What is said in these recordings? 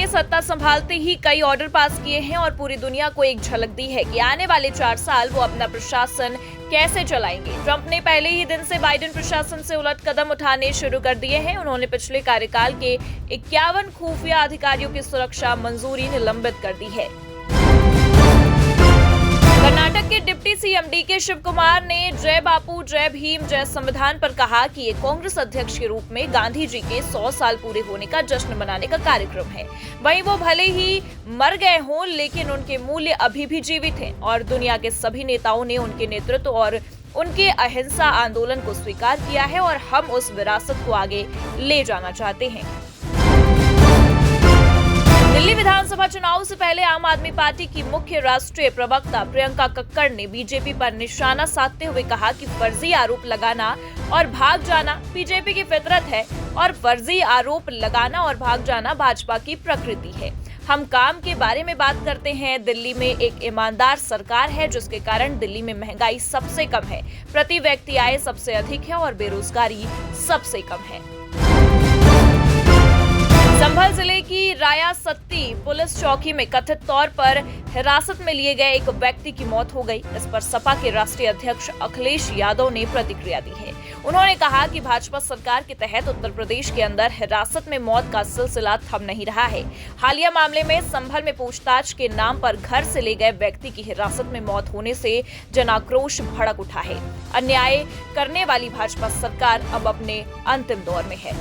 ने सत्ता संभालते ही कई ऑर्डर पास किए हैं और पूरी दुनिया को एक झलक दी है कि आने वाले 4 साल वो अपना प्रशासन कैसे चलाएंगे। ट्रंप ने पहले ही दिन से बाइडेन प्रशासन से उलट कदम उठाने शुरू कर दिए हैं। उन्होंने पिछले कार्यकाल के 51 खुफिया अधिकारियों की सुरक्षा मंजूरी निलंबित कर दी है। कर्नाटक के deputy CM DK Shivakumar ने जय बापू जय भीम जय संविधान पर कहा कि ये कांग्रेस अध्यक्ष के रूप में गांधी जी के 100 साल पूरे होने का जश्न मनाने का कार्यक्रम है। वहीं वो भले ही मर गए हों, लेकिन उनके मूल्य अभी भी जीवित हैं और दुनिया के सभी नेताओं ने उनके नेतृत्व और उनके अहिंसा आंदोलन को स्वीकार किया है और हम उस विरासत को आगे ले जाना चाहते हैं। दिल्ली विधानसभा चुनाव से पहले आम आदमी पार्टी की मुख्य राष्ट्रीय प्रवक्ता प्रियंका कक्कड़ ने बीजेपी पर निशाना साधते हुए कहा कि फर्जी आरोप लगाना और भाग जाना बीजेपी की फितरत है और फर्जी आरोप लगाना और भाग जाना भाजपा की प्रकृति है। हम काम के बारे में बात करते हैं। दिल्ली में एक ईमानदार सरकार है, जिसके कारण दिल्ली में महंगाई सबसे कम है, प्रति व्यक्ति आय सबसे अधिक है और बेरोजगारी सबसे कम है। संभल जिले की रायासत्ती पुलिस चौकी में कथित तौर पर हिरासत में लिए गए एक व्यक्ति की मौत हो गई। इस पर सपा के राष्ट्रीय अध्यक्ष अखिलेश यादव ने प्रतिक्रिया दी है। उन्होंने कहा कि भाजपा सरकार के तहत उत्तर प्रदेश के अंदर हिरासत में मौत का सिलसिला थम नहीं रहा है। हालिया मामले में संभल में पूछताछ के नाम पर घर से ले गए व्यक्ति की हिरासत में मौत होने से जन आक्रोश भड़क उठा है। अन्याय करने वाली भाजपा सरकार अब अपने अंतिम दौर में है।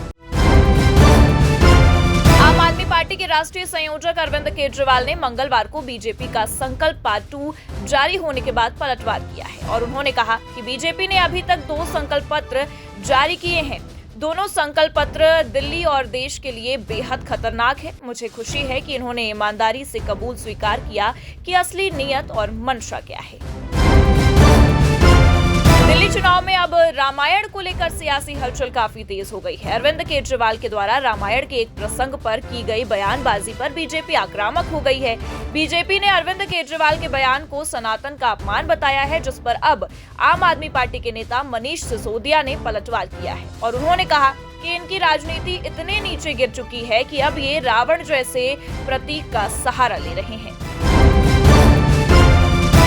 आम आदमी पार्टी के राष्ट्रीय संयोजक अरविंद केजरीवाल ने मंगलवार को बीजेपी का संकल्प पार्ट 2 जारी होने के बाद पलटवार किया है और उन्होंने कहा कि बीजेपी ने अभी तक 2 संकल्प पत्र जारी किए हैं। दोनों संकल्प पत्र दिल्ली और देश के लिए बेहद खतरनाक है। मुझे खुशी है कि इन्होंने ईमानदारी से कबूल स्वीकार किया कि असली नीयत और मंशा क्या है। दिल्ली चुनाव में अब रामायण को लेकर सियासी हलचल काफी तेज हो गई है। अरविंद केजरीवाल के द्वारा रामायण के एक प्रसंग पर की गई बयानबाजी पर बीजेपी आक्रामक हो गई है। बीजेपी ने अरविंद केजरीवाल के बयान को सनातन का अपमान बताया है, जिस पर अब आम आदमी पार्टी के नेता मनीष सिसोदिया ने पलटवार किया है और उन्होंने कहा कि इनकी राजनीति इतने नीचे गिर चुकी है कि अब ये रावण जैसे प्रतीक का सहारा ले रहे हैं।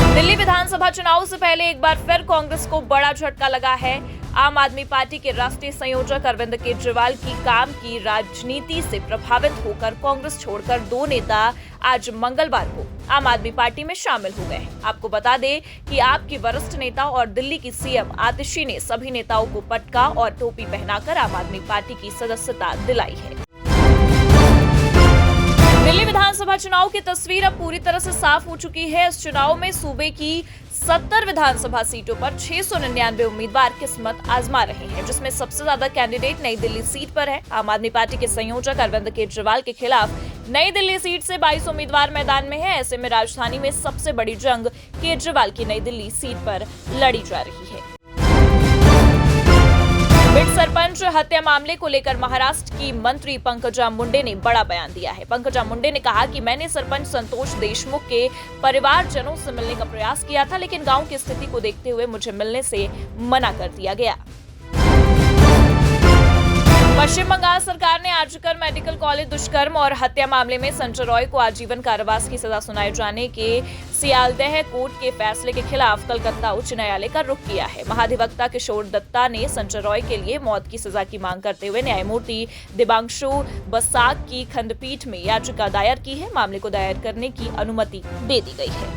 दिल्ली विधानसभा चुनाव से पहले एक बार फिर कांग्रेस को बड़ा झटका लगा है। आम आदमी पार्टी के राष्ट्रीय संयोजक अरविंद केजरीवाल की काम की राजनीति से प्रभावित होकर कांग्रेस छोड़कर 2 नेता आज मंगलवार को आम आदमी पार्टी में शामिल हो गए हैं। आपको बता दें कि आप की वरिष्ठ नेता और दिल्ली की सीएम आतिशी ने सभी नेताओं को पटका और टोपी पहनाकर आम आदमी पार्टी की सदस्यता दिलाई है। दिल्ली विधानसभा चुनाव की तस्वीर अब पूरी तरह से साफ हो चुकी है। इस चुनाव में सूबे की 70 विधानसभा सीटों पर 699 उम्मीदवार किस्मत आजमा रहे हैं, जिसमें सबसे ज्यादा कैंडिडेट नई दिल्ली सीट पर है। आम आदमी पार्टी के संयोजक अरविंद केजरीवाल के खिलाफ नई दिल्ली सीट से 22 उम्मीदवार मैदान में है। ऐसे में राजधानी में सबसे बड़ी जंग केजरीवाल की नई दिल्ली सीट पर लड़ी जा रही है। बिट सरपंच हत्या मामले को लेकर महाराष्ट्र की मंत्री पंकजा मुंडे ने बड़ा बयान दिया है। पंकजा मुंडे ने कहा कि मैंने सरपंच संतोष देशमुख के परिवारजनों से मिलने का प्रयास किया था, लेकिन गांव की स्थिति को देखते हुए मुझे मिलने से मना कर दिया गया। पश्चिम बंगाल सरकार ने आर्जिकर मेडिकल कॉलेज दुष्कर्म और हत्या मामले में संजय रॉय को आजीवन कारावास की सजा सुनाए जाने के सियालदह कोर्ट के फैसले के खिलाफ कलकत्ता उच्च न्यायालय का रुख किया है। महाधिवक्ता किशोर दत्ता ने संजय रॉय के लिए मौत की सजा की मांग करते हुए न्यायमूर्ति दिबांशु बसाक की खंडपीठ में याचिका दायर की है। मामले को दायर करने की अनुमति दे दी गई है।